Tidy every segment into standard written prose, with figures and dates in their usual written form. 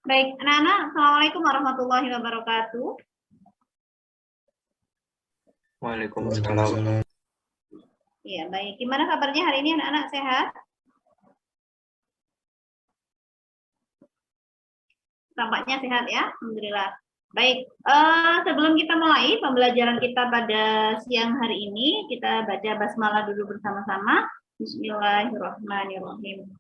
Baik, anak-anak, Assalamualaikum warahmatullahi wabarakatuh. Waalaikumsalam. Ya, baik. Gimana kabarnya hari ini anak-anak, sehat? Tampaknya sehat ya, alhamdulillah. Baik, sebelum kita mulai pembelajaran kita pada siang hari ini, kita baca basmalah dulu bersama-sama. Bismillahirrahmanirrahim.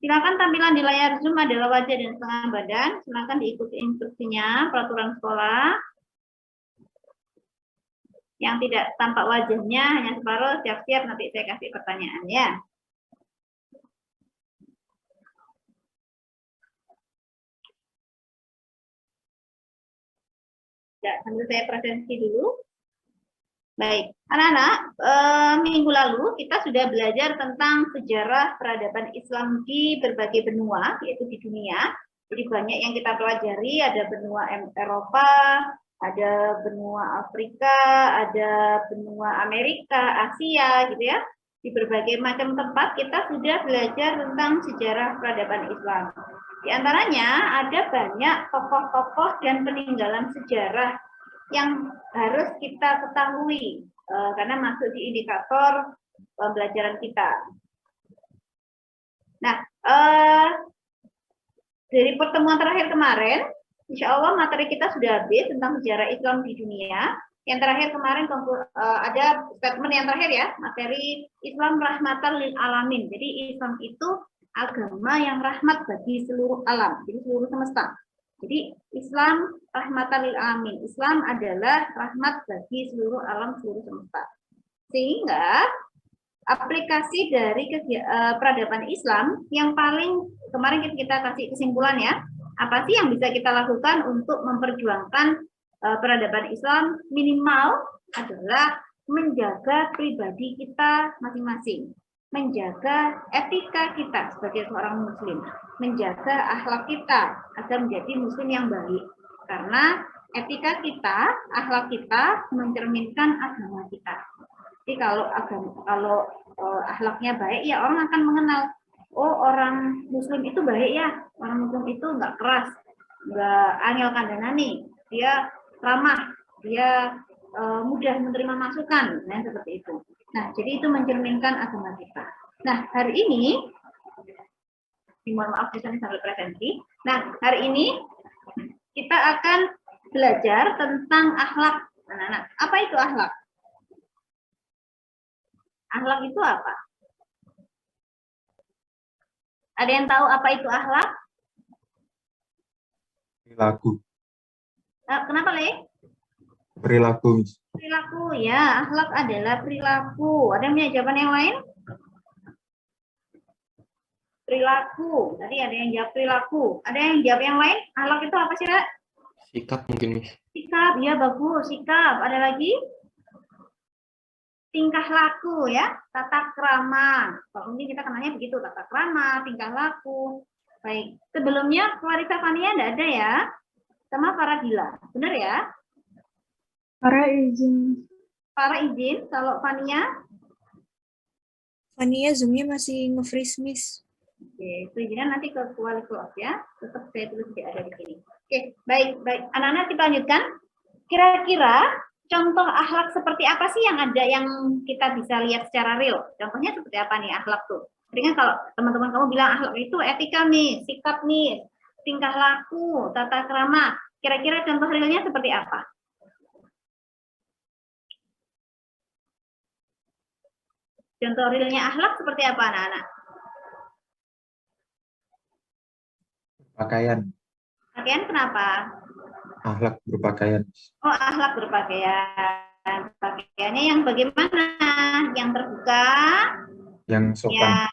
Silakan tampilan di layar Zoom adalah wajah dan setengah badan. Silakan diikuti instruksinya, peraturan sekolah. Yang tidak tampak wajahnya hanya separuh, siap-siap nanti saya kasih pertanyaan ya. Ya, sambil saya presentasi dulu. Baik, anak-anak, minggu lalu kita sudah belajar tentang sejarah peradaban Islam di berbagai benua, yaitu di dunia. Jadi banyak yang kita pelajari, ada benua Eropa, ada benua Afrika, ada benua Amerika, Asia, gitu ya. Di berbagai macam tempat kita sudah belajar tentang sejarah peradaban Islam. Di antaranya ada banyak tokoh-tokoh dan peninggalan sejarah yang harus kita ketahui karena masuk di indikator pembelajaran kita. Nah, dari pertemuan terakhir kemarin, insya Allah materi kita sudah habis tentang sejarah Islam di dunia. Yang terakhir kemarin ada statement yang terakhir ya, materi Islam rahmatan lil alamin. Jadi Islam itu agama yang rahmat bagi seluruh alam, jadi seluruh semesta. Jadi Islam rahmatan lil alamin. Islam adalah rahmat bagi seluruh alam, seluruh semesta. Sehingga aplikasi dari peradaban Islam yang paling kemarin kita kasih kesimpulan ya, apa sih yang bisa kita lakukan untuk memperjuangkan peradaban Islam? Minimal adalah menjaga pribadi kita masing-masing, menjaga etika kita sebagai seorang muslim, menjaga akhlak kita agar menjadi muslim yang baik. Karena etika kita, akhlak kita mencerminkan agama kita. Jadi kalau akhlaknya baik, ya orang akan mengenal, oh orang muslim itu baik ya, orang muslim itu nggak keras, nggak angel kandhanani, dia ramah, dia mudah menerima masukan, nah seperti itu. Nah, jadi itu mencerminkan agama kita. Nah, hari ini, mohon maaf di sambil presentasi. Nah, hari ini kita akan belajar tentang akhlak anak-anak. Apa itu akhlak? Akhlak itu apa? Ada yang tahu apa itu akhlak? Perilaku. Kenapa, Le? Perilaku. Perilaku, ya. Akhlak adalah perilaku. Ada yang punya jawaban yang lain? Perilaku. Tadi ada yang jawab perilaku. Ada yang jawab yang lain? Akhlak itu apa sih, Kak? Sikap mungkin, Miss. Sikap, ya bagus. Sikap. Ada lagi? Tingkah laku ya, tata krama. Kalau ini kita kenalnya begitu, tata krama, tingkah laku. Baik, sebelumnya Clarissa Fania enggak ada ya, sama Farahila, benar ya? Para izin. Para izin, kalau Fania? Fania Zoom-nya masih nge-freeze, Miss. Oke, perizinan nanti ke wali kelas ya, tetap saya tulis tidak ada di sini. Oke, baik. Anak-anak kita lanjutkan. Kira-kira contoh akhlak seperti apa sih yang ada yang kita bisa lihat secara real? Contohnya seperti apa nih akhlak tuh? Dengan kalau teman-teman kamu bilang akhlak itu etika nih, sikap nih, tingkah laku, tata krama. Kira-kira contoh realnya seperti apa? Contoh realnya akhlak seperti apa anak-anak? Pakaian. Pakaian kenapa? Akhlak berpakaian. Oh, akhlak berpakaian. Pakaiannya yang bagaimana? Yang terbuka? Yang sopan. Ya.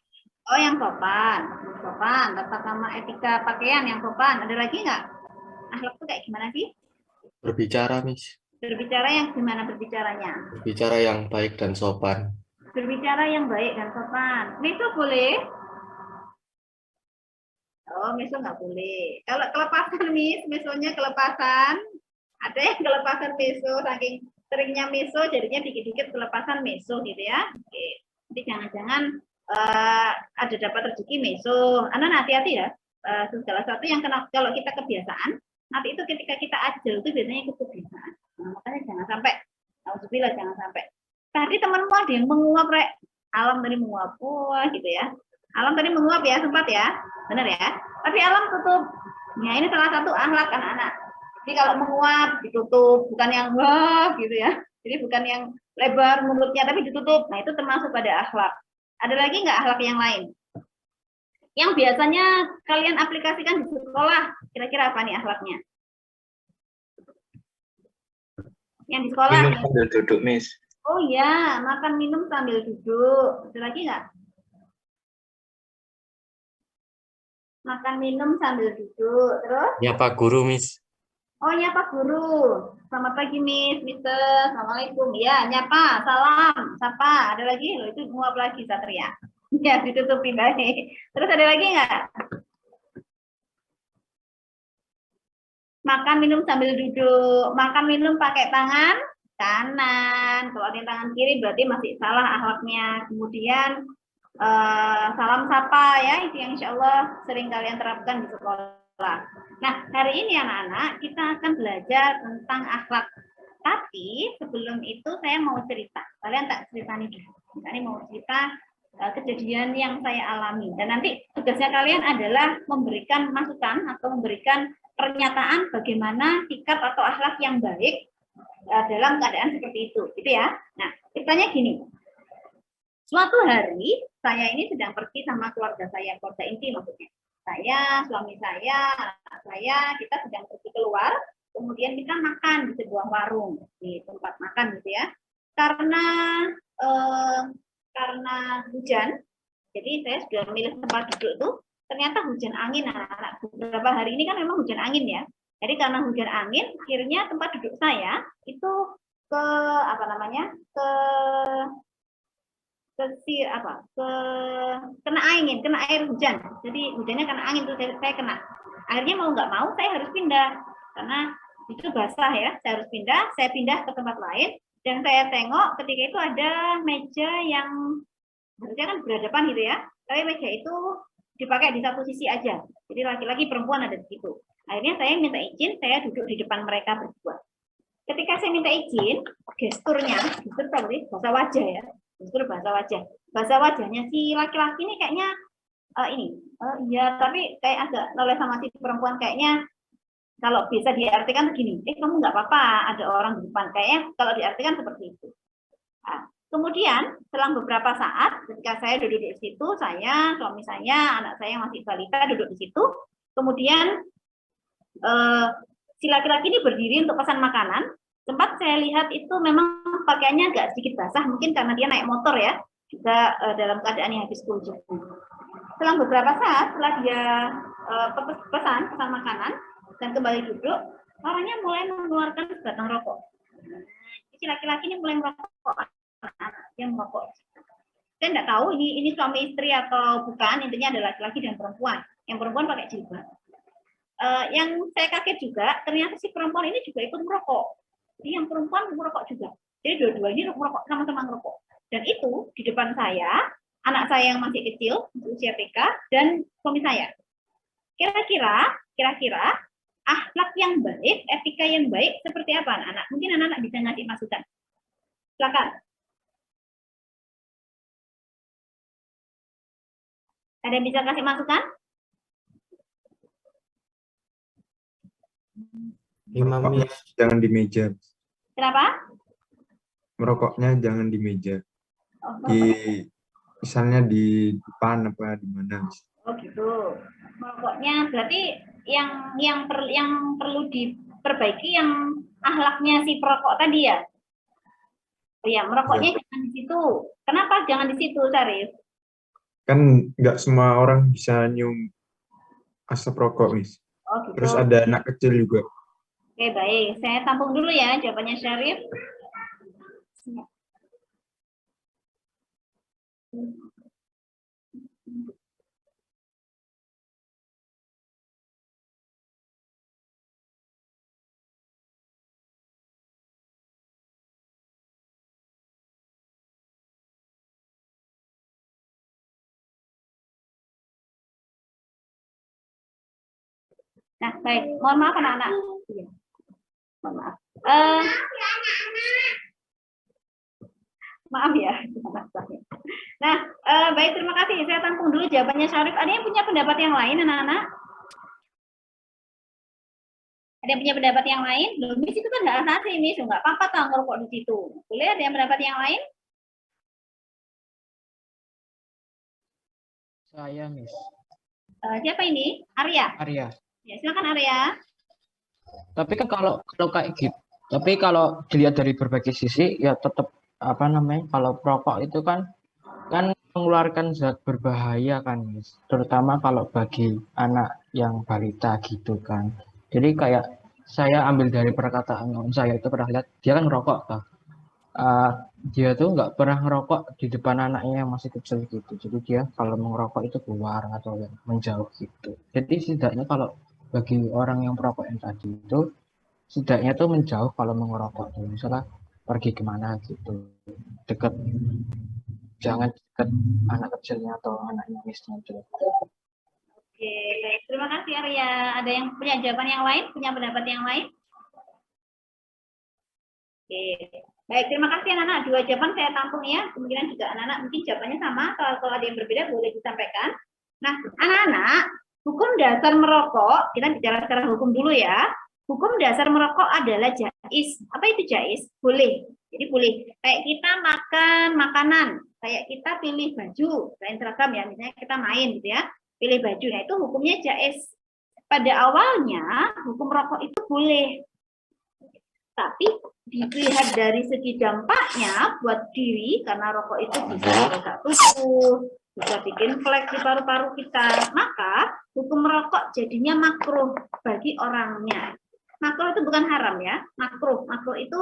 Oh, yang sopan. Sopan, tata krama etika pakaian yang sopan. Ada lagi nggak? Akhlak itu kayak gimana sih? Berbicara, Miss. Berbicara yang gimana berbicaranya? Berbicara yang baik dan sopan. Berbicara yang baik dan sopan. Meso boleh? Oh, meso nggak boleh. Kalau kelepasan, Miss, mesonya kelepasan. Ada yang kelepasan meso, saking seringnya meso, jadinya dikit-dikit kelepasan meso gitu ya. Oke. Jadi jangan-jangan ada dapat rezeki meso. Anak hati-hati ya. segala sesuatu yang kalau kita kebiasaan, nanti itu ketika kita ajal itu biasanya ikut kebiasaan. Nah, makanya jangan sampai, alhamdulillah jangan sampai. Tadi temanmu ada yang menguap, Rek. Alam tadi menguap, wah gitu ya. Alam tadi menguap ya, sempat ya, benar ya. Tapi alam tutup. Ya ini salah satu akhlak anak-anak. Jadi kalau menguap ditutup, bukan yang wah gitu ya. Jadi bukan yang lebar mulutnya tapi ditutup. Nah itu termasuk pada akhlak. Ada lagi nggak akhlak yang lain? Yang biasanya kalian aplikasikan di sekolah, kira-kira apa nih akhlaknya? Yang di sekolah. Minum sambil duduk, Miss. Oh ya, makan minum sambil duduk. Ada lagi nggak? Makan minum sambil duduk. Terus? Nyapa guru, Miss. Oh, nyapa guru. Selamat pagi, Miss, Mister. Assalamualaikum. Ya, nyapa, salam, sapa. Ada lagi? Loh, itu nguap lagi, Satria. Ya, ditutupin lagi. Terus ada lagi nggak? Makan minum sambil duduk. Makan minum pakai tangan kanan. Kalau ada tangan kiri berarti masih salah akhlaknya. Kemudian salam sapa ya, itu yang insya Allah sering kalian terapkan di sekolah. Nah, hari ini anak-anak kita akan belajar tentang akhlak. Tapi sebelum itu saya mau cerita. Kalian tak cerita nih dulu. Ini mau cerita kejadian yang saya alami. Dan nanti tugasnya kalian adalah memberikan masukan atau memberikan pernyataan bagaimana sikap atau akhlak yang baik dalam keadaan seperti itu. Gitu ya. Nah, ceritanya gini. Suatu hari saya ini sedang pergi sama keluarga saya, keluarga inti maksudnya. Saya, suami saya, anak saya, kita sedang pergi keluar, kemudian kita makan di sebuah warung, di tempat makan gitu ya. Karena hujan, jadi saya sudah memilih tempat duduk tuh, ternyata hujan angin anak-anak. Beberapa hari ini kan memang hujan angin ya. Jadi karena hujan angin, akhirnya tempat duduk saya itu ke apa namanya? Kena angin, kena air hujan. Jadi hujannya kena angin tuh saya kena. Akhirnya mau nggak mau saya harus pindah karena itu basah ya. Saya harus pindah. Saya pindah ke tempat lain dan saya tengok ketika itu ada meja yang harusnya kan berhadapan gitu ya. Tapi meja itu dipakai di satu sisi aja. Jadi laki-laki perempuan ada di situ. Akhirnya saya minta izin, saya duduk di depan mereka berdua. Ketika saya minta izin, gesturnya, gestur bahasa wajah ya. Justru bahasa wajahnya si laki-laki ini kayaknya ya tapi kayak agak noleh sama si perempuan kayaknya kalau bisa diartikan begini, kamu nggak apa-apa ada orang di depan, kayaknya kalau diartikan seperti itu. Nah, kemudian setelah beberapa saat ketika saya duduk di situ, saya, suami saya, anak saya yang masih balita duduk di situ, kemudian si laki-laki ini berdiri untuk pesan makanan. Sempat saya lihat itu memang pakaiannya agak sedikit basah, mungkin karena dia naik motor ya, juga dalam keadaan yang habis hujan. Setelah beberapa saat, setelah dia pesan makanan dan kembali duduk, orangnya mulai mengeluarkan sebatang rokok. Si laki-laki ini mulai merokok, dia merokok. Saya nggak tahu ini suami istri atau bukan, intinya ada laki-laki dan perempuan. Yang perempuan pakai jilbab. Yang saya kaget juga, ternyata si perempuan ini juga ikut merokok. Jadi yang perempuan merokok juga. Jadi dua-duanya merokok, sama-sama merokok. Dan itu di depan saya, anak saya yang masih kecil, usia TK, dan suami saya. Kira-kira akhlak yang baik, etika yang baik seperti apa anak-anak? Mungkin anak-anak bisa ngasih masukan. Silakan. Ada yang bisa kasih masukan? Jangan di meja. Kenapa? Merokoknya jangan di meja. Misalnya di depan apa di mana? Oh gitu. Merokoknya berarti yang perlu diperbaiki yang akhlaknya si perokok tadi ya. Oh ya, merokoknya jangan di situ. Kenapa jangan di situ, Syarif? Kan nggak semua orang bisa nyium asap rokok, Miss. Oh gitu. Terus ada anak kecil juga. Oke, baik. Saya tampung dulu ya jawabannya Syarif. Nah, baik. Mohon maaf anak-anak. Iya. Mohon maaf. Maaf ya. Nah, baik, terima kasih. Saya tampung dulu jawabannya Syarif. Ada yang punya pendapat yang lain, anak-anak? Ada yang punya pendapat yang lain? Loh, Miss itu kan nggak asasi, Miss. Nggak apa-apa tahu ngerokok di situ. Boleh ada yang pendapat yang lain? Saya, Miss. Siapa ini? Arya. Arya. Ya, silakan Arya. Tapi kan kalau kayak gitu, tapi kalau dilihat dari berbagai sisi, ya tetap apa namanya? Kalau perokok itu kan mengeluarkan zat berbahaya kan, Miss. Terutama kalau bagi anak yang balita gitu kan. Jadi kayak saya ambil dari perkataan om saya itu pernah lihat dia kan ngerokok toh. Dia tuh nggak pernah ngerokok di depan anaknya yang masih kecil gitu. Jadi dia kalau mau ngerokok itu keluar atau yang menjauh gitu. Jadi setidaknya kalau bagi orang yang perokok yang tadi itu setidaknya tuh menjauh kalau mau ngerokok tuh. Misalnya pergi kemana gitu, deket, jangan deket anak kecilnya atau anaknya misnya gitu. Oke, baik. Terima kasih Arya. Ada yang punya jawaban yang lain? Punya pendapat yang lain? Oke. Baik, terima kasih anak-anak. Dua jawaban saya tampung ya. Kemungkinan juga anak-anak mungkin jawabannya sama. Kalau ada yang berbeda boleh disampaikan. Nah, anak-anak, hukum dasar merokok, kita bicara secara hukum dulu ya. Hukum dasar merokok adalah jais. Apa itu jais? Boleh. Jadi boleh. Kayak kita makan makanan, kayak kita pilih baju, selain seragam ya, misalnya kita main gitu ya, pilih baju. Nah, itu hukumnya jais. Pada awalnya, hukum rokok itu boleh. Tapi dilihat dari segi dampaknya buat diri, karena rokok itu bisa merusak tubuh, bisa bikin flek di paru-paru kita, maka hukum merokok jadinya makruh bagi orangnya. Makruh itu bukan haram ya, makruh. Makruh itu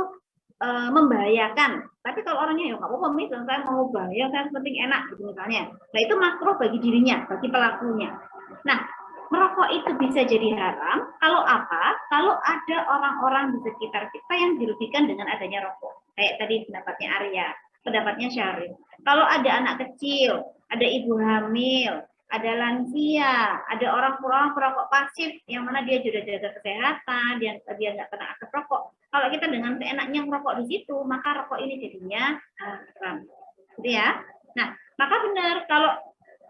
membahayakan. Tapi kalau orangnya ya nggak apa-apa, misalnya saya mau bahaya, saya penting enak gitu misalnya. Nah itu makruh bagi dirinya, bagi pelakunya. Nah, merokok itu bisa jadi haram kalau apa? Kalau ada orang-orang di sekitar kita yang dirugikan dengan adanya rokok. Kayak tadi pendapatnya Arya, pendapatnya Syarif. Kalau ada anak kecil, ada ibu hamil, ada lansia, ada orang-orang perokok pasif yang mana dia sudah jaga kesehatan, dia nggak kena asap rokok. Kalau kita dengan seenaknya merokok di situ, maka rokok ini jadinya haram. Gitu ya. Nah, maka benar kalau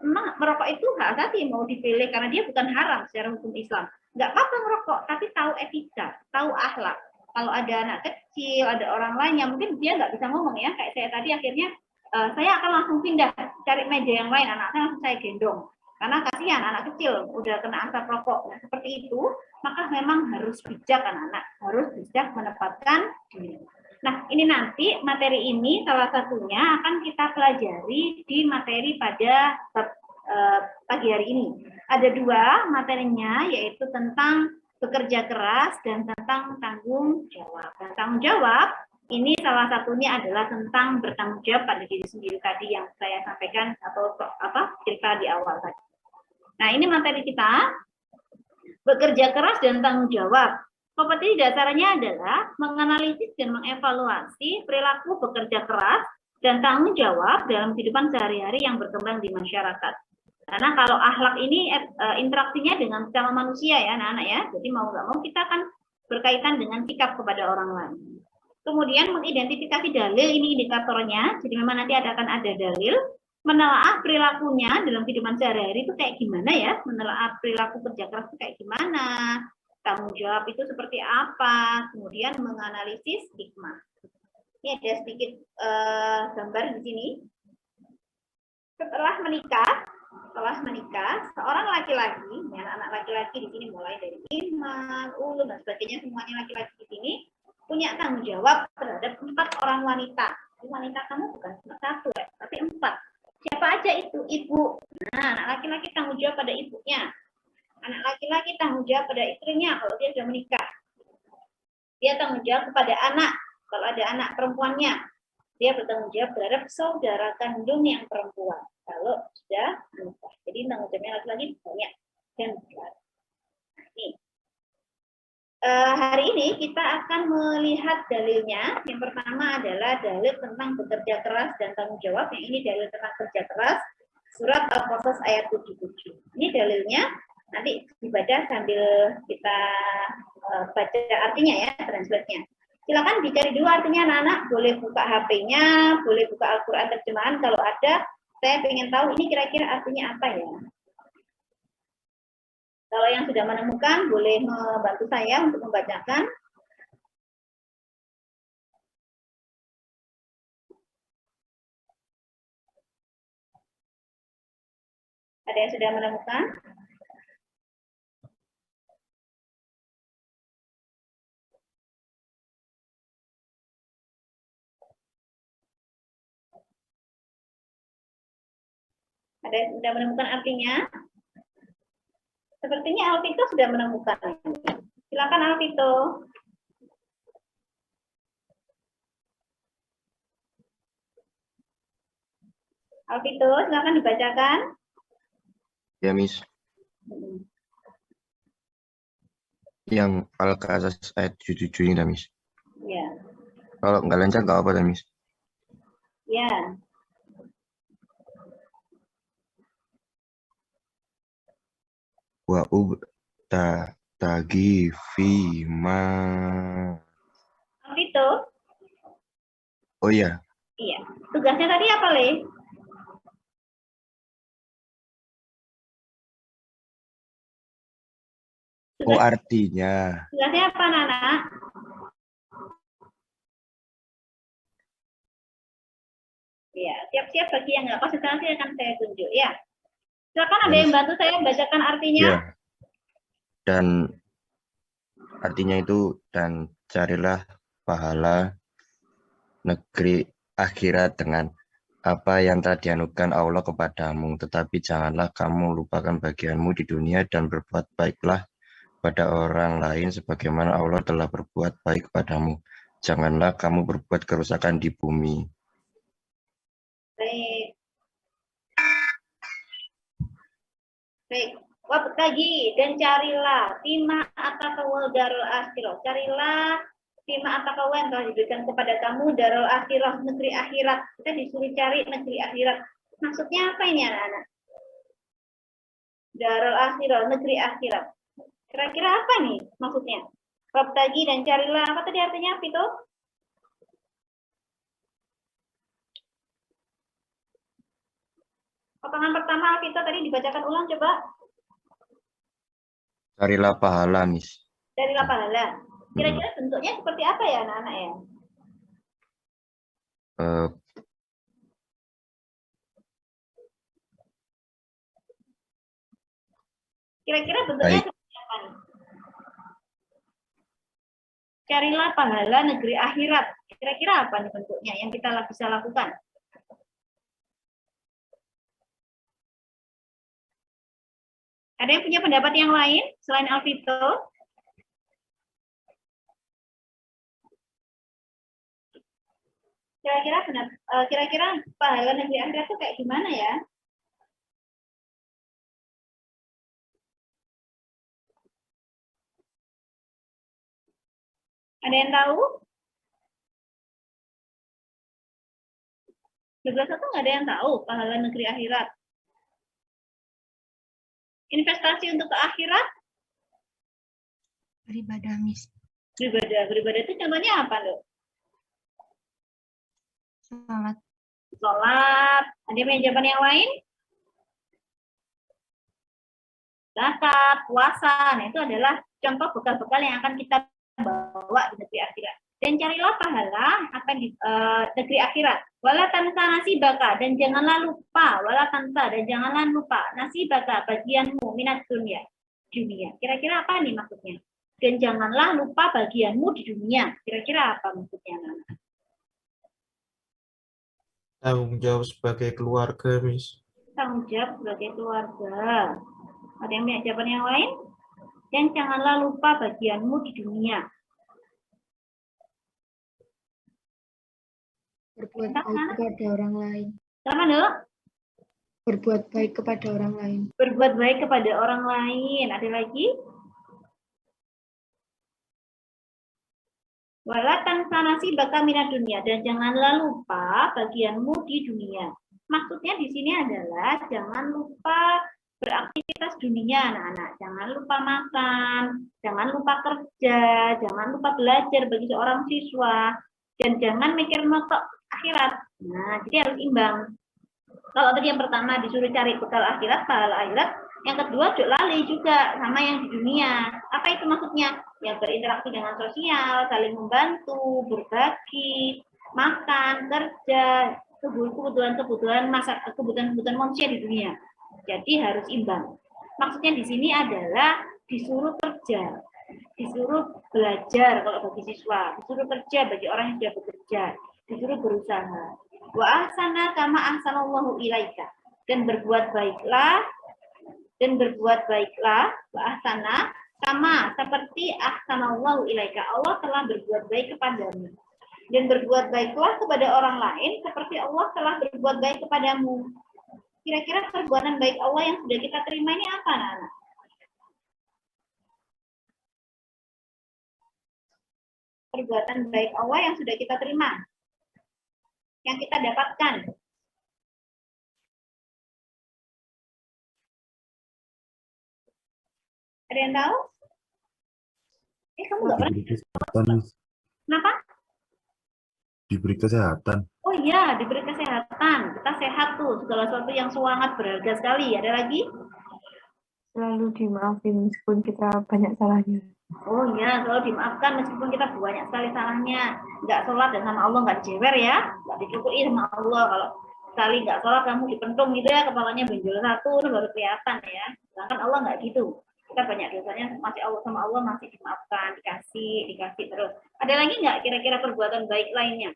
memang merokok itu hak asasi mau dipilih karena dia bukan haram secara hukum Islam. Nggak apa-apa merokok, tapi tahu etika, tahu akhlak. Kalau ada anak kecil, ada orang lain yang mungkin dia nggak bisa ngomong ya, kayak saya tadi akhirnya saya akan langsung pindah cari meja yang lain, anak saya langsung saya gendong. Karena kasihan anak kecil udah kena asap rokok. Nah, seperti itu, maka memang harus bijak anak-anak, harus bijak menempatkan diri. Nah, ini nanti materi ini salah satunya akan kita pelajari di materi pada pagi hari ini. Ada dua materinya, yaitu tentang bekerja keras dan tentang tanggung jawab. Dan tanggung jawab ini salah satunya adalah tentang bertanggung jawab pada diri sendiri tadi yang saya sampaikan atau cerita di awal tadi. Nah, ini materi kita, bekerja keras dan tanggung jawab. Kompetensi dasarnya adalah menganalisis dan mengevaluasi perilaku bekerja keras dan tanggung jawab dalam kehidupan sehari-hari yang berkembang di masyarakat. Karena kalau akhlak ini interaksinya dengan sesama manusia ya anak-anak ya, jadi mau nggak mau kita akan berkaitan dengan sikap kepada orang lain. Kemudian mengidentifikasi dalil, ini indikatornya, jadi memang nanti akan ada dalil, menelaah perilakunya dalam kehidupan sehari-hari itu kayak gimana ya, menelaah perilaku kerja keras itu kayak gimana, tanggung jawab itu seperti apa, kemudian menganalisis hikmah. Ini ada sedikit gambar di sini. Setelah menikah, seorang laki-laki, ya, anak laki-laki di sini mulai dari iman, ulun dan sebagainya, semuanya laki-laki di sini punya tanggung jawab terhadap 4 orang wanita. Wanita kamu bukan cuma 1 ya, tapi 4. Siapa aja itu? Ibu. Nah, anak laki-laki tanggung jawab pada ibunya. Anak laki-laki tanggung jawab pada istrinya kalau dia sudah menikah. Dia tanggung jawab kepada anak kalau ada anak perempuannya. Dia bertanggung jawab terhadap saudara kandung yang perempuan kalau sudah menikah. Jadi tanggung jawabnya laki-laki banyak dan besar. Nih. Hari ini kita akan melihat dalilnya. Yang pertama adalah dalil tentang bekerja keras dan tanggung jawab. Yang ini dalil tentang kerja keras, surat Al-Qasas ayat 77. Ini dalilnya. Nanti dibaca sambil kita baca artinya ya, translate-nya. Silakan dicari dulu artinya anak-anak, boleh buka HP-nya, boleh buka Al-Quran terjemahan. Kalau ada, saya ingin tahu ini kira-kira artinya apa ya. Kalau yang sudah menemukan, boleh membantu saya untuk membacakan. Ada yang sudah menemukan? Ada yang sudah menemukan artinya? Sepertinya Alvito sudah menemukan. Silakan Alvito. Alvito, silakan dibacakan. Ya, Miss. Yang Al-Qasas ayat 77 ini, dah, Miss. Ya. Kalau nggak lancar, nggak apa, dah, Miss. Ya. Wa tagi fima. Alvito. Oh iya, Iya. Tugasnya tadi apa, Le? oh artinya. Tugasnya apa, Nana? Ya, siap-siap bagi yang nggak konsentrasi akan saya tunjuk ya. Silakan ada yang bantu saya bacakan artinya. Ya. Dan artinya itu, dan carilah pahala negeri akhirat dengan apa yang telah dianugerahkan Allah kepadamu, tetapi janganlah kamu lupakan bagianmu di dunia dan berbuat baiklah pada orang lain sebagaimana Allah telah berbuat baik kepadamu. Janganlah kamu berbuat kerusakan di bumi. Baik. Baik. Wabtagi dan carilah fima atakawal darul akhirah. Carilah fima atakawal yang telah diberikan kepada kamu darul akhirah, negeri akhirat. Kita disuruh cari negeri akhirat. Maksudnya apa ini anak-anak? Darul akhirah, negeri akhirat. Kira-kira apa nih maksudnya? Wabtagi dan carilah, apa tadi artinya, Vito? Potongan pertama Vito tadi dibacakan ulang coba. Carilah pahala, Miss. Carilah pahala. Kira-kira bentuknya seperti apa ya anak-anak ya? Kira-kira bentuknya seperti apa nih? Carilah pahala negeri akhirat. Kira-kira apa nih bentuknya yang kita bisa lakukan? Ada yang punya pendapat yang lain selain Alvito? Kira-kira pahala negeri akhirat itu kayak gimana ya? Ada yang tahu? 12 satu nggak ada yang tahu pahala negeri akhirat. Investasi untuk ke akhirat? Beribadah, Miss. Beribadah itu contohnya apa loh? Salat. Sholat. Ada yang punya jawaban yang lain? Zakat, puasa. Nah itu adalah contoh bekal-bekal yang akan kita bawa di negeri akhirat. Dan carilah pahala akan di negeri akhirat. Wala tansa nasibaka, dan janganlah lupa. Wala tansa, dan janganlah lupa. Nasibaka, bagianmu minat dunia. Kira-kira apa nih maksudnya? Dan janganlah lupa bagianmu di dunia. Kira-kira apa maksudnya? Tanggung jawab sebagai keluarga, Miss. Tanggung jawab sebagai keluarga. Ada yang punya jawaban yang lain? Dan janganlah lupa bagianmu di dunia. Berbuat baik kepada orang lain. Sama dong? Berbuat baik kepada orang lain. Berbuat baik kepada orang lain. Ada lagi? Wala tansa nasibaka minad dunia, dan janganlah lupa bagianmu di dunia. Maksudnya di sini adalah jangan lupa beraktivitas dunia anak-anak. Jangan lupa makan, jangan lupa kerja, jangan lupa belajar bagi seorang siswa, dan jangan mikir motok akhirat. Nah, jadi harus imbang. Kalau tadi yang pertama disuruh cari bekal akhirat, pahala akhirat, yang kedua lali juga sama yang di dunia. Apa itu maksudnya? Ya berinteraksi dengan sosial, saling membantu, berbagi, makan, kerja, kebutuhan manusia di dunia. Jadi harus imbang. Maksudnya di sini adalah disuruh kerja, disuruh belajar kalau bagi siswa, disuruh kerja bagi orang yang sudah bekerja, disuruh berusaha. Wa ahsana kama ahsanallahu ilaika, dan berbuat baiklah wa ahsana sama seperti ahsanallahu ilaika, Allah telah berbuat baik kepadamu, dan berbuat baiklah kepada orang lain seperti Allah telah berbuat baik kepadamu. Kira-kira perbuatan baik Allah yang sudah kita terima ini apa, anak-anak? Perbuatan baik Allah yang sudah kita terima, yang kita dapatkan. Ada yang tahu? Kamu nggak pernah? Kenapa? Diberi kesehatan. Oh iya, diberi kesehatan. Kita sehat tuh, segala sesuatu yang sangat berharga sekali. Ada lagi? Selalu dimaafin meskipun kita banyak salahnya. Oh iya, selalu dimaafkan meskipun kita banyak sekali salahnya. Nggak sholat dan sama Allah nggak jewer ya, nggak dicukui sama Allah. Kalau sekali nggak sholat kamu dipentung gitu ya, kepalanya benjol satu, baru kelihatan ya. Sedangkan Allah nggak gitu. Kita banyak dosanya masih Allah sama Allah masih dimaafkan, dikasih terus. Ada lagi nggak kira-kira perbuatan baik lainnya?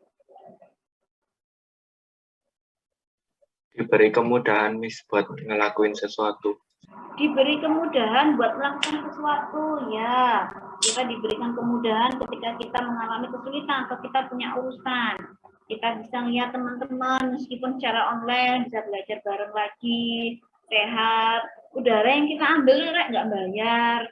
Diberi kemudahan Miss buat ngelakuin sesuatu. Diberi kemudahan buat melakukan sesuatu, ya. Kita diberikan kemudahan ketika kita mengalami kesulitan atau kita punya urusan. Kita bisa lihat teman-teman meskipun secara online bisa belajar bareng lagi, sehat. Udara yang kita ambil nggak bayar.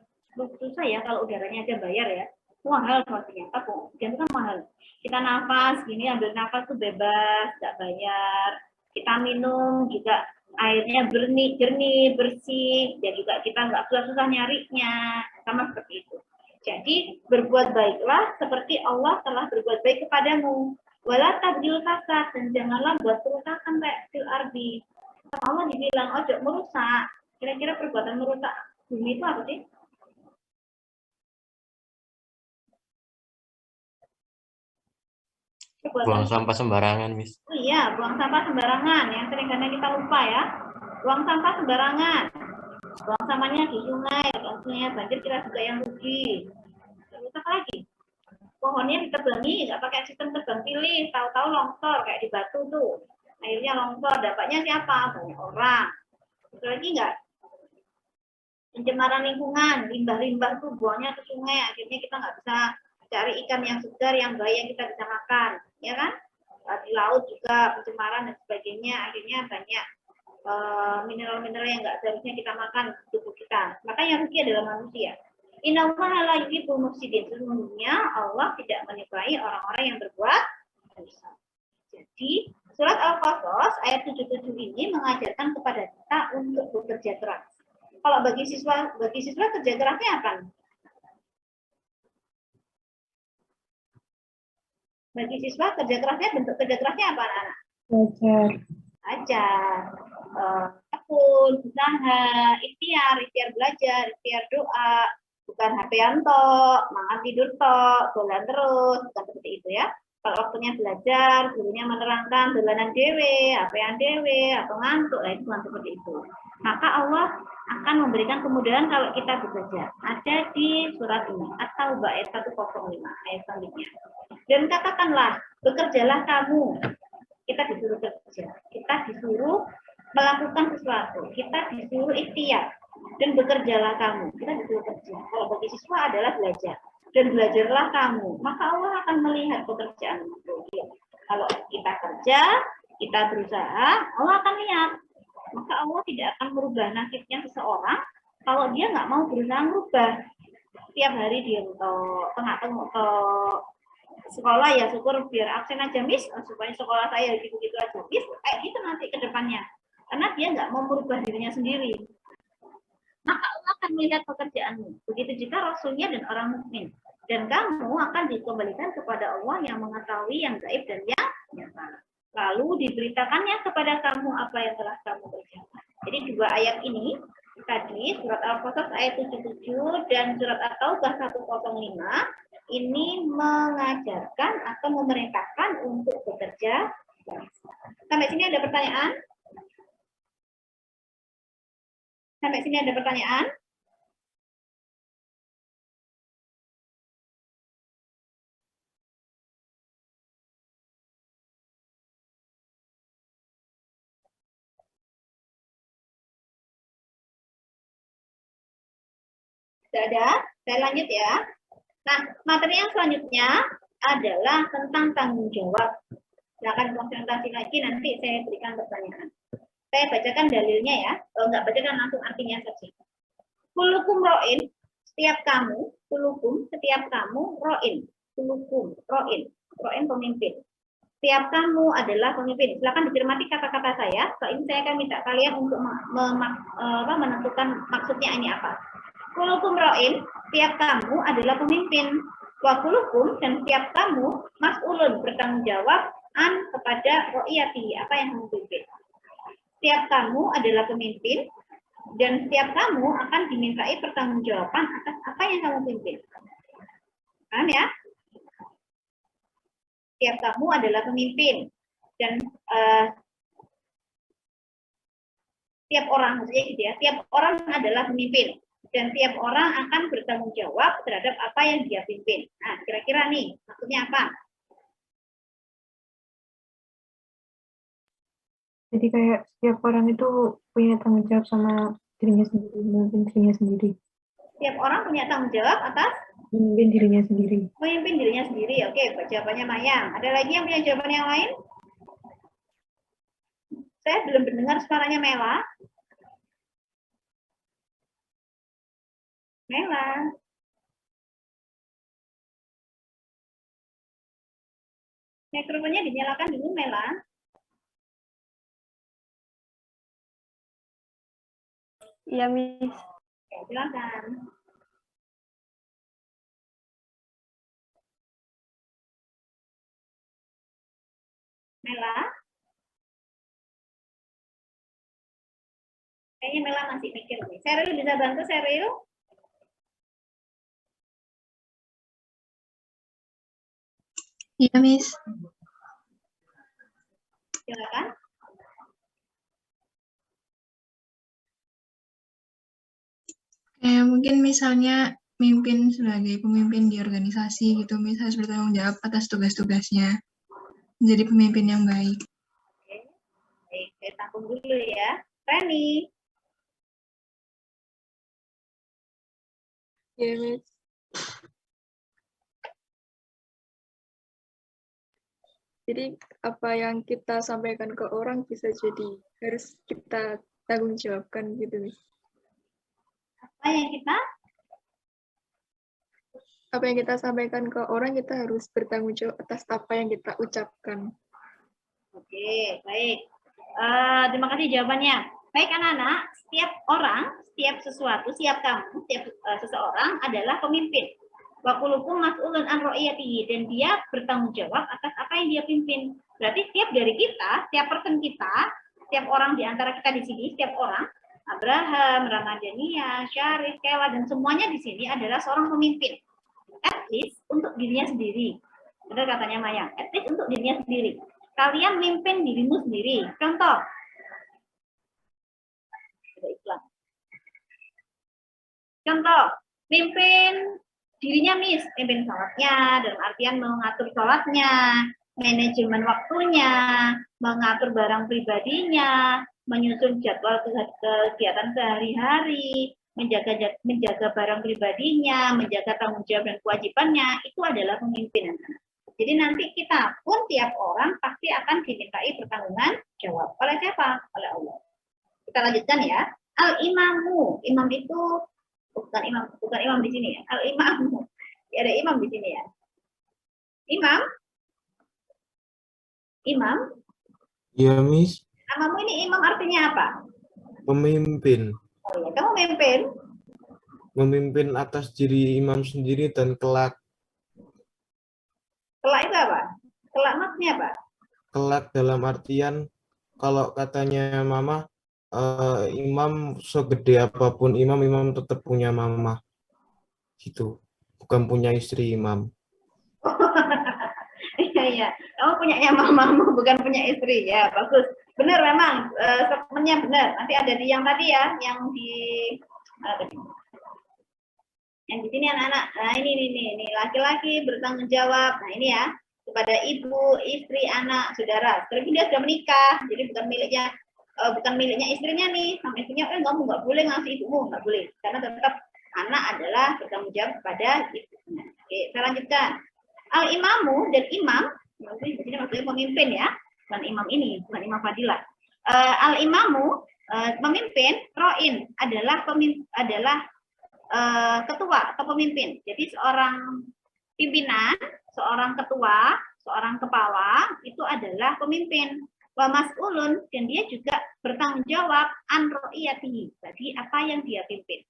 Susah ya kalau udaranya aja bayar ya. Mahal sepertinya. Itu kan mahal. Kita nafas gini, ambil nafas tuh bebas, nggak bayar. Kita minum juga airnya jernih, bersih, dan juga kita nggak susah-susah nyarinya, sama seperti itu. Jadi berbuat baiklah seperti Allah telah berbuat baik kepadamu. Wala tabdil fasad, dan janganlah buat kerusakan kayak fil ardi. Allah dibilang ojo merusak. Kira-kira perbuatan merusak bumi itu apa sih? Buang sampah sembarangan, Miss. Oh iya, buang sampah sembarangan. Yang sering karena kita lupa ya. Buang sampah sembarangan. Buang sampahnya di sungai, kalau sungai banjir kita juga yang rugi. Rusak lagi. Pohonnya ditebangi, nggak pakai sistem tebang pilih, tahu-tahu longsor kayak di Batu tuh. Akhirnya longsor, dapatnya siapa? Banyak orang. Itu lagi nggak? Pencemaran lingkungan, limbah-limbah tuh buangnya ke sungai, akhirnya kita nggak bisa cari ikan yang segar, yang baik yang kita bisa makan, ya kan? Di laut juga pencemaran dan sebagainya, akhirnya banyak mineral-mineral yang nggak seharusnya kita makan di tubuh kita. Makanya rugi adalah manusia. Innallaha la yuhibbul mufsidin. Sesungguhnya Allah tidak menyukai orang-orang yang berbuat dosa. Jadi surat Al-Qasas ayat 77 ini mengajarkan kepada kita untuk bekerja keras. Kalau bagi siswa kerja kerasnya apa? Bagi siswa kerja kerasnya, bentuk kerja kerasnya apa, anak-anak? Belajar, tekun, usaha, ikhtiar belajar, ikhtiar doa, bukan HP-an tok, makan tidur tok, dolan terus, bukan seperti itu ya. Kalau waktunya belajar, gurunya menerangkan dolanan dewe, HP-an dewe, atau ngantuk, itu bukan seperti itu. Maka Allah akan memberikan kemudahan kalau kita bekerja. Ada di surat ini, At-Taubah ayat 105, ayat selanjutnya. Dan katakanlah, bekerjalah kamu. Kita disuruh bekerja, kita disuruh melakukan sesuatu, kita disuruh ikhtiar, dan bekerjalah kamu. Kita disuruh kerja. Kalau bagi siswa adalah belajar. Dan belajarlah kamu, maka Allah akan melihat pekerjaan itu. Kalau kita kerja, kita berusaha, Allah akan lihat. Maka Allah tidak akan merubah nasibnya seseorang kalau dia nggak mau berusaha merubah. Tiap hari dia tengah-tengah sekolah ya syukur biar absen aja Miss, supaya sekolah saya gitu-gitu aja Miss, kayak gitu nanti ke depannya. Karena dia nggak mau merubah dirinya sendiri. melihat pekerjaanmu. Begitu juga Rasulnya dan orang mukmin. Dan kamu akan dikembalikan kepada Allah yang mengetahui yang gaib dan yang nyata. Lalu diberitakannya kepada kamu apa yang telah kamu kerjakan. Jadi dua ayat ini tadi surat Al-Qasas ayat 77 dan surat At-Taubah 105 ini mengajarkan atau memerintahkan untuk bekerja. Sampai sini ada pertanyaan? Sampai sini ada pertanyaan? Tidak ada? Saya lanjut ya. Nah, materi yang selanjutnya adalah tentang tanggung jawab. Silakan konsentrasi lagi, nanti saya berikan pertanyaan. Saya bacakan dalilnya ya. Kalau nggak bacakan langsung artinya saja. Kulukum ro'in, setiap kamu, kulukum, setiap kamu, ro'in. Kulukum, ro'in. Ro'in pemimpin. Setiap kamu adalah pemimpin. Silakan dicermati kata-kata saya. Soal ini saya akan minta kalian untuk menentukan maksudnya ini apa. Kulukum ro'in, setiap kamu adalah pemimpin. Wa kulukum, dan setiap kamu mas'ulun, bertanggung jawab an kepada ro'iyati, apa yang kamu pimpin. Setiap kamu adalah pemimpin, dan setiap kamu akan dimintai pertanggungjawaban atas apa yang kamu pimpin. Paham ya? Setiap kamu adalah pemimpin, dan setiap orang, maksudnya gitu ya, setiap orang adalah pemimpin, dan tiap orang akan bertanggung jawab terhadap apa yang dia pimpin. Nah, kira-kira nih, maksudnya apa? Jadi kayak setiap orang itu punya tanggung jawab sama dirinya sendiri, memimpin dirinya sendiri. Setiap orang punya tanggung jawab atas Memimpin dirinya sendiri. memimpin dirinya sendiri. Oke, jawabannya Mayang. Ada lagi yang punya jawaban yang lain? Saya belum mendengar suaranya Mela. Mela. Mikrofonnya dinyalakan dulu, Mela. Iya, Miss. Oke, silakan. Mela. Kayaknya Mela masih mikir nih. Seril bisa bantu, Seril? Iya, Miss. Silakan. Mungkin misalnya mimpin sebagai pemimpin di organisasi gitu, Miss harus bertanggung jawab atas tugas-tugasnya. Menjadi pemimpin yang baik. Oke. Baik, saya tampung dulu ya. Reni. Iya, Miss. Jadi apa yang kita sampaikan ke orang bisa jadi harus kita tanggung jawabkan gitu, Miss. Apa yang kita sampaikan ke orang kita harus bertanggung jawab atas apa yang kita ucapkan. Oke, baik. Terima kasih jawabannya. Baik anak-anak, setiap orang, setiap sesuatu, setiap kamu, setiap seseorang adalah pemimpin. Wa kullukum mas'ulun an ra'iyatihi, dan dia bertanggung jawab atas apa yang dia pimpin. Berarti setiap dari kita, setiap person kita, setiap orang di antara kita di sini, setiap orang, Abraham, Ramadhania, Syarif, Kela, dan semuanya di sini adalah seorang pemimpin. At least untuk dirinya sendiri. Benar katanya Maya, at least untuk dirinya sendiri. Kalian mimpin dirimu sendiri. Contoh. Ada iklan. Contoh, mimpin dirinya Miss, mimpin sholatnya, dalam artian mengatur sholatnya, manajemen waktunya, mengatur barang pribadinya, menyusun jadwal kegiatan sehari-hari, menjaga barang pribadinya, menjaga tanggung jawab dan kewajibannya, itu adalah pemimpinan. Jadi nanti kita pun tiap orang pasti akan dimintai pertanggungan jawab. Oleh siapa? Oleh Allah. Kita lanjutkan ya. Al-imamu, imam itu bukan imam di sini ya. Al-imamu. Ya, ada imam di sini ya. Imam? Imam? Iya, Miss. Namamu ini imam artinya apa? Pemimpin. Oh ya, kamu mimpin? memimpin atas diri imam sendiri dan kelak. Kelak itu apa? Kelak maksudnya apa? Kelak dalam artian kalau katanya mama, imam segede apapun imam tetap punya mama. Gitu. Bukan punya istri imam. Iya, iya. Kamu punyanya mamamu, bukan punya istri. Ya, bagus. Benar memang, statementnya benar. Nanti ada di yang tadi ya, yang di sini anak-anak. Nah, ini laki-laki bertanggung jawab. Nah, ini ya, kepada ibu, istri, anak, saudara. Sekarang dia sudah menikah, jadi bukan miliknya istrinya nih. Sama istrinya, kamu nggak boleh ngasih ibumu, nggak boleh. Karena tetap anak adalah bertanggung jawab kepada ibunya. Oke, saya lanjutkan. Al-imamu dan imam, di sini maksudnya pemimpin ya, bukan imam ini, bukan imam fadilah. Al-imamu memimpin, ro'in adalah ketua atau pemimpin. Jadi seorang pimpinan, seorang ketua, seorang kepala itu adalah pemimpin. Wa mas'ulun, dan dia juga bertanggung jawab an ro'iyatihi, bagi apa yang dia pimpin.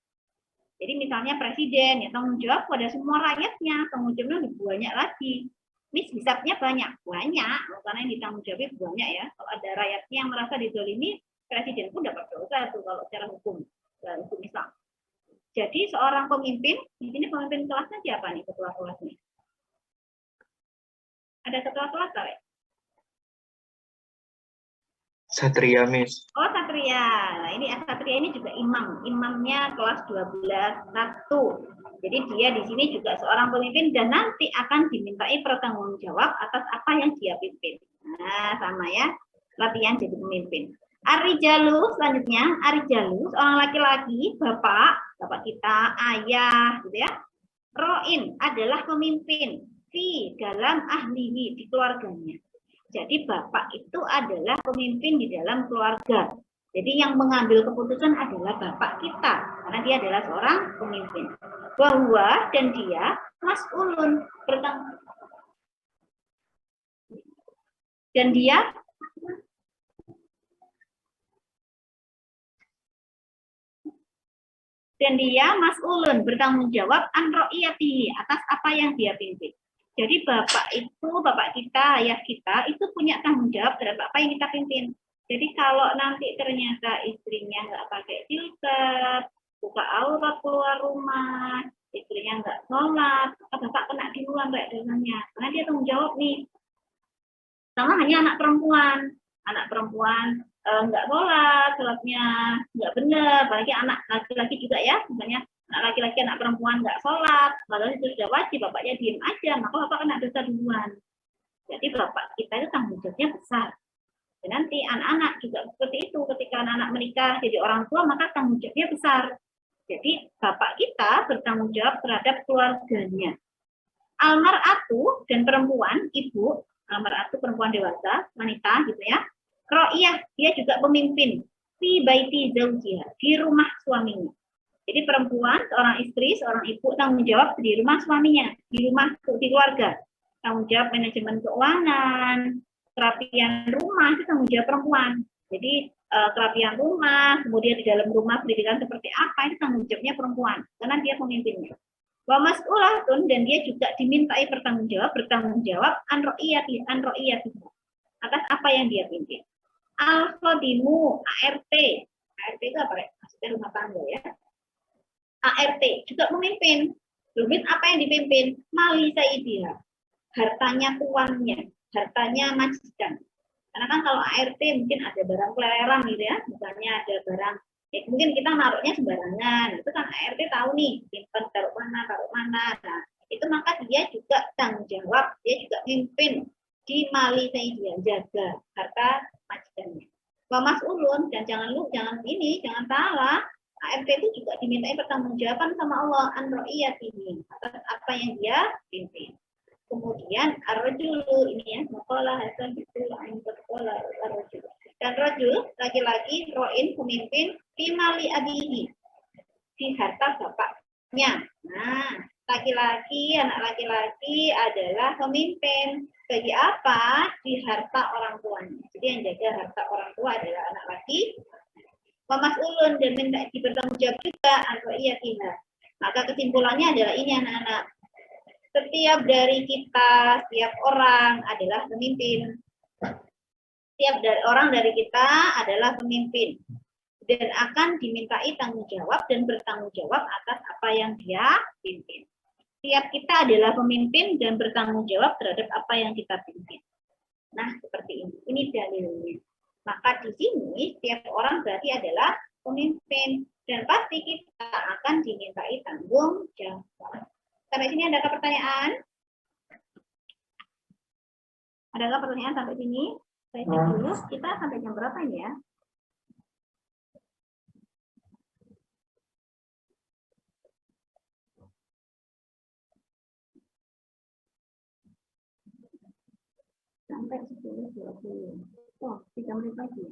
Jadi misalnya presiden ya tanggung jawab pada semua rakyatnya, tanggung jawabnya lebih banyak lagi. Hisabnya banyak, karena yang ditanggung jawabnya banyak ya. Kalau ada rakyatnya yang merasa dizalimi, presiden pun dapat dosa tuh kalau secara hukum Islam. Jadi seorang pemimpin, di sini pemimpin kelasnya siapa nih ketua kelasnya? Ada ketua kelas tak? Satria, Miss. Oh, Satria. Nah, ini Satria ini juga imam. Imamnya kelas 12 1. Jadi dia di sini juga seorang pemimpin dan nanti akan dimintai pertanggungjawab atas apa yang dia pimpin. Nah, sama ya. Latihan jadi pemimpin. Arijalu selanjutnya, Arijalu seorang laki-laki, bapak kita, ayah, gitu ya. Ro'in adalah pemimpin di dalam ahlihi, di keluarganya. Jadi bapak itu adalah pemimpin di dalam keluarga. Jadi yang mengambil keputusan adalah bapak kita, karena dia adalah seorang pemimpin. Bahwa dan dia mas'ulun dan dia mas'ulun bertanggung jawab an ro'iyati atas apa yang dia pimpin. Jadi bapak kita, ayah kita itu punya tanggung jawab terhadap apa yang kita pimpin. Jadi kalau nanti ternyata istrinya nggak pakai jilbab, buka aurat keluar rumah, istrinya nggak sholat, bapak kena duluan kayak dosanya. Karena dia tanggung jawab nih. Sama hanya anak perempuan nggak sholatnya nggak benar, apalagi anak laki-laki juga ya, misalnya anak laki-laki anak perempuan nggak sholat, padahal itu sudah wajib, bapaknya diem aja, maka bapak kena dosa duluan. Jadi bapak kita itu tanggung jawabnya besar. Dan nanti anak-anak juga seperti itu, ketika anak-anak menikah jadi orang tua, maka tanggung jawabnya besar. Jadi bapak kita bertanggung jawab terhadap keluarganya. Almar'atu dan perempuan, ibu, almar'atu perempuan dewasa, wanita gitu ya. Ro'iyah, dia juga pemimpin fi baiti zaujiha, di rumah suaminya. Jadi perempuan, seorang istri, seorang ibu tanggung jawab di rumah suaminya, di keluarga. Tanggung jawab manajemen keuangan, kerapian rumah itu tanggung jawab perempuan. Jadi kerapian rumah, kemudian di dalam rumah pendidikan seperti apa itu tanggung jawabnya perempuan, karena dia pemimpinnya. Wa mas'ulatun, dan dia juga dimintai bertanggung jawab an ro'iyati atas apa yang dia pimpin. Al-khadimu, ART. ART itu apa ya? Maksudnya rumah tangga ya. ART juga memimpin. Rumit apa yang dipimpin? Mali sayyidiha. Hartanya tuannya, hartanya majikan. Karena kan kalau ART mungkin ada barang keleleran gitu ya, misalnya ada barang, ya mungkin kita naruhnya sembarangan, itu kan ART tahu nih, simpan taruh mana. Nah, itu maka dia juga tanggung jawab, dia juga mimpin di mali sayyidiha, jaga harta majikannya. Wa mas'ulun, dan jangan salah, ART itu juga dimintai pertanggungjawaban sama Allah an ro'iyatihi atas apa yang dia pimpin. Kemudian ar-rajulu ini ya, maqala hasan itu ain berqala ar-rajul. Dan rajul laki-laki ro'in pemimpin fi mali abihi, di harta bapaknya. Nah, anak laki-laki adalah pemimpin bagi apa? Di harta orang tuanya. Jadi yang jaga harta orang tua adalah anak laki. Wa mas'ulun, dan minta dibertanggung jawab juga an ro'iyatiha, Maka kesimpulannya adalah ini anak-anak. Setiap dari kita, setiap orang adalah pemimpin. Setiap orang dari kita adalah pemimpin. Dan akan dimintai tanggung jawab dan bertanggung jawab atas apa yang dia pimpin. Setiap kita adalah pemimpin dan bertanggung jawab terhadap apa yang kita pimpin. Nah, seperti ini. Ini dalilnya. Maka di sini setiap orang berarti adalah pemimpin. Dan pasti kita akan dimintai tanggung jawab. Sampai sini adakah pertanyaan? Adakah pertanyaan sampai sini? Saya cek dulu. Kita sampai jam berapa ini ya? Sampai 10.20. Oh, 3 menit lagi.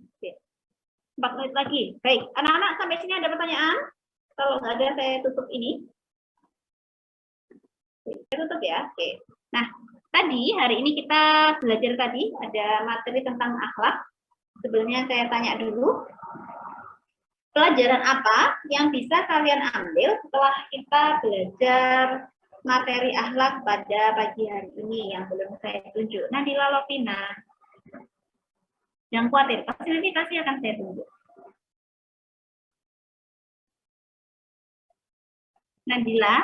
Oke. 4 menit lagi. Baik, anak-anak sampai sini ada pertanyaan? Kalau nggak ada, saya tutup ini. Oke, saya tutup ya. Oke. Nah, tadi hari ini kita belajar tadi ada materi tentang akhlak. Sebelumnya saya tanya dulu. Pelajaran apa yang bisa kalian ambil setelah kita belajar materi akhlak pada pagi hari ini yang belum saya tunjuk? Nadila Lovina. Jangan khawatir, pasti nanti akan saya tunjuk. Nadila?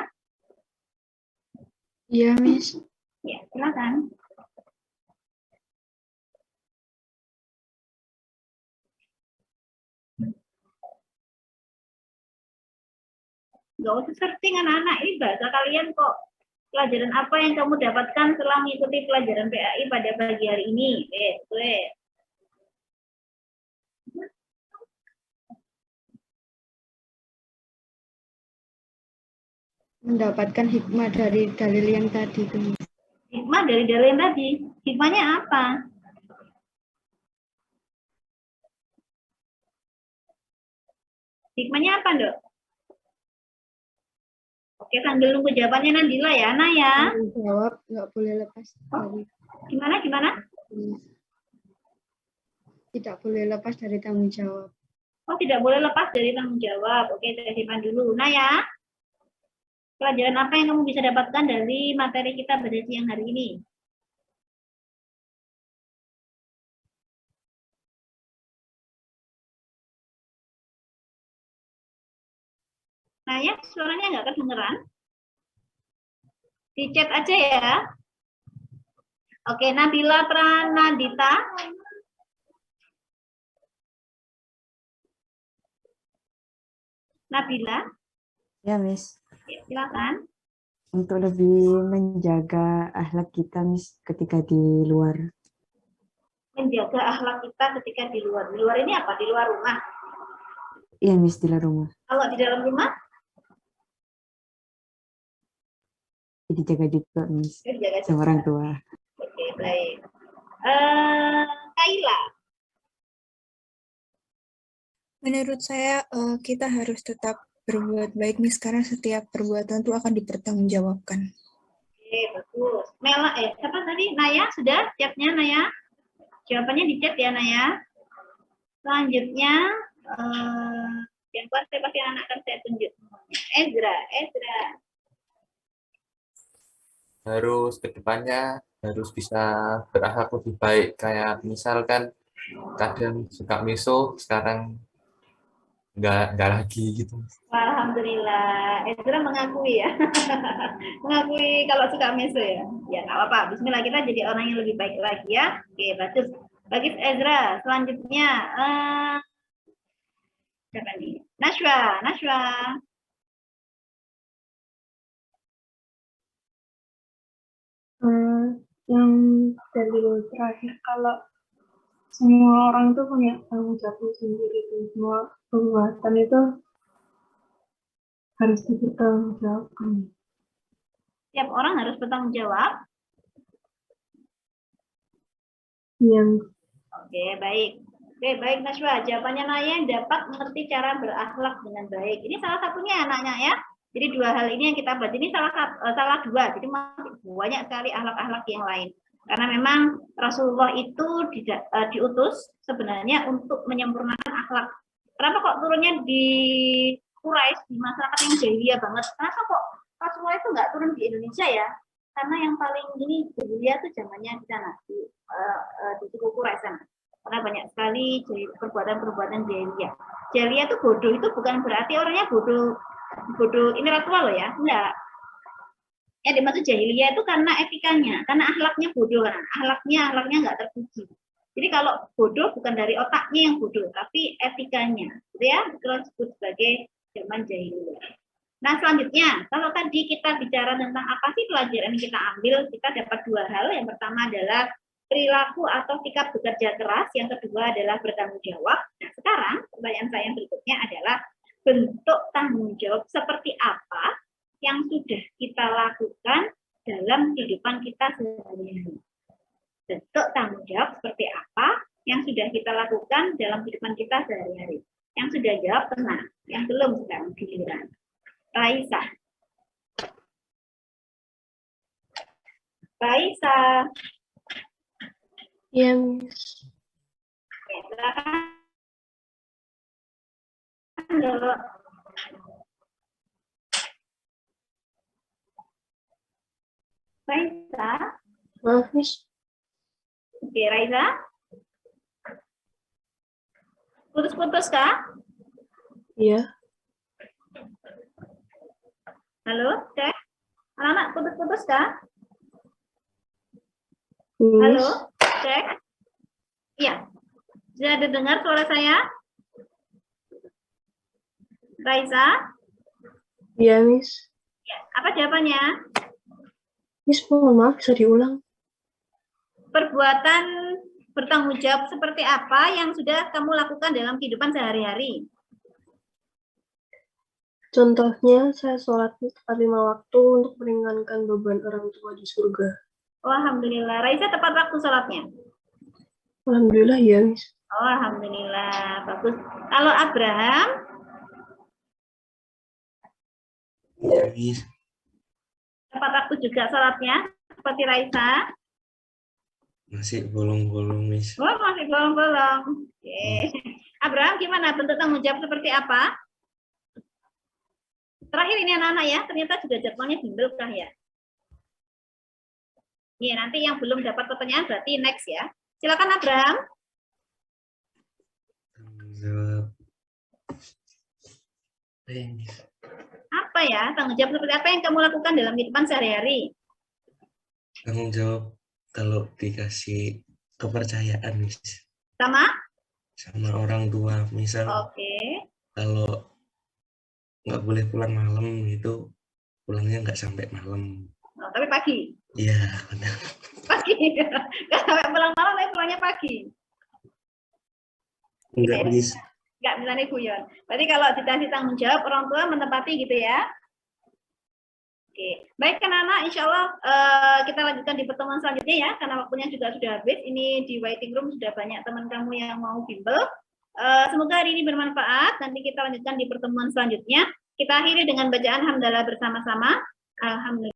Iya, Miss. Ya, silakan. Nggak usah searching anak-anak, ini bahasa kalian kok. Pelajaran apa yang kamu dapatkan setelah mengikuti pelajaran PAI pada pagi hari ini? Mendapatkan hikmah dari dalil yang tadi. Hikmah dari dalil yang tadi? Hikmahnya apa? Hikmahnya apa, Dok? Oke, sambil nunggu jawabannya Nadila ya, Naya. Jawab, nggak boleh lepas dari. Gimana? Tidak boleh lepas dari tanggung jawab. Oh, tidak boleh lepas dari tanggung jawab. Oke, saya simpan dulu. Naya, pelajaran apa yang kamu bisa dapatkan dari materi kita pada siang hari ini? Naya, suaranya nggak kedengeran? Di chat aja ya. Oke, Nabila Pranadita. Nabila. Ya, Miss. Ya, silakan. Untuk lebih menjaga akhlak kita, Miss, ketika di luar. Menjaga akhlak kita ketika di luar. Di luar ini apa? Di luar rumah? Iya, Miss, di luar rumah. Kalau di dalam rumah? Jadi jaga juga, Miss. Jaga sama orang tua. Oke, baik. Kaila. Menurut saya kita harus tetap berbuat baik, Miss, karena setiap perbuatan itu akan dipertanggungjawabkan. Oke, bagus. Mela, siapa tadi? Naya, sudah chatnya Naya? Jawabannya di chat ya, Naya. Selanjutnya, yang kuat saya pasti anak akan saya tunjuk. Ezra. Harus kedepannya harus bisa berakhlak lebih baik. Kayak misalkan kadang suka miso, sekarang nggak lagi gitu. Alhamdulillah. Ezra mengakui ya. Mengakui kalau suka meso ya. Ya, nggak apa-apa. Bismillah, kita jadi orang yang lebih baik lagi ya. Oke, bagus. Bagus Ezra. Selanjutnya, siapa nih? Nashwa. Yang dari terakhir, kalau semua orang itu punya tanggung jawab sendiri, semua perbuatan itu harus dipertanggungjawabkan. Setiap orang harus bertanggung jawab. Yang Oke, baik. Oke, baik Nashwa. Jawabannya Naya yang dapat mengerti cara berakhlak dengan baik. Ini salah satunya anaknya ya. Jadi dua hal ini yang kita bahas. Ini salah dua. Jadi masih banyak sekali akhlak-akhlak yang lain. Karena memang Rasulullah itu diutus sebenarnya untuk menyempurnakan akhlak. Kenapa kok turunnya di Quraisy, di masyarakat yang jahiliyah banget? Kenapa kok Rasulullah itu nggak turun di Indonesia ya? Karena yang paling ini jahiliyah itu zamannya di sana, di suku Quraisy sana. Karena banyak sekali perbuatan-perbuatan jahiliyah. Jahiliyah itu bodoh, itu bukan berarti orangnya bodoh intelektual loh ya, enggak. Ya dimaksud jahiliyah itu karena etikanya, karena akhlaknya bodoh, kan? Akhlaknya nggak terpuji. Jadi kalau bodoh bukan dari otaknya yang bodoh, tapi etikanya, gitu ya, itu disebut sebagai zaman jahiliyah. Nah selanjutnya, kalau tadi kita bicara tentang apa sih pelajaran yang kita ambil, kita dapat dua hal. Yang pertama adalah perilaku atau sikap bekerja keras, yang kedua adalah bertanggung jawab. Nah sekarang pertanyaan saya yang berikutnya adalah bentuk tanggung jawab seperti apa yang sudah kita lakukan dalam kehidupan kita sehari-hari. Bentuk tanggung jawab seperti apa yang sudah kita lakukan dalam kehidupan kita sehari-hari. Yang sudah jawab tenang, yang belum sekarang giliran. Raisa. Ya, Miss. Ya, silakan. Halo. Raisa. Maaf, Miss. Oke, Raisa. Putus-putus kah? Iya. Halo, cek. Anak-anak putus-putus kah? Miss. Halo, cek. Iya. Sudah dengar suara saya? Raisa? Iya, Miss. Ya. Apa jawabannya? Miss, mohon maaf, bisa diulang. Perbuatan bertanggung jawab seperti apa yang sudah kamu lakukan dalam kehidupan sehari-hari? Contohnya, saya sholat tepat 5 waktu untuk meringankan beban orang tua di surga. Oh, alhamdulillah. Raisa tepat waktu sholatnya? Alhamdulillah, ya, Miss. Oh, alhamdulillah. Bagus. Kalau Abraham? Ya, Miss. Tepat waktu juga sholatnya? Seperti Raisa? Masih bolong-bolong, Miss. Oh, masih bolong-bolong. Oke. Abraham, gimana? Bentuk tanggung jawab seperti apa? Terakhir ini anak-anak ya, ternyata juga jadwalnya bimbel kah ya? Iya, nanti yang belum dapat pertanyaan berarti next ya. Silakan Abraham. Tanggung jawab. Apa ya? Tanggung jawab seperti apa yang kamu lakukan dalam kehidupan sehari-hari? Tanggung jawab kalau dikasih kepercayaan, Miss. Sama? Sama orang tua. Misal Oke. kalau nggak boleh pulang malam itu pulangnya nggak sampai malam. Oh, tapi pagi? Iya, benar. Pagi? Nggak sampai pulang malam, tapi pulangnya pagi? Enggak, Miss. Nggak, misalnya guyon. Berarti kalau dikasih tanggung jawab, orang tua menepati gitu ya? Oke, baik kan anak, insya Allah kita lanjutkan di pertemuan selanjutnya ya, karena waktunya juga sudah habis. Ini di waiting room sudah banyak teman kamu yang mau bimbel. Semoga hari ini bermanfaat. Nanti kita lanjutkan di pertemuan selanjutnya. Kita akhiri dengan bacaan hamdalah bersama-sama. Alhamdulillah.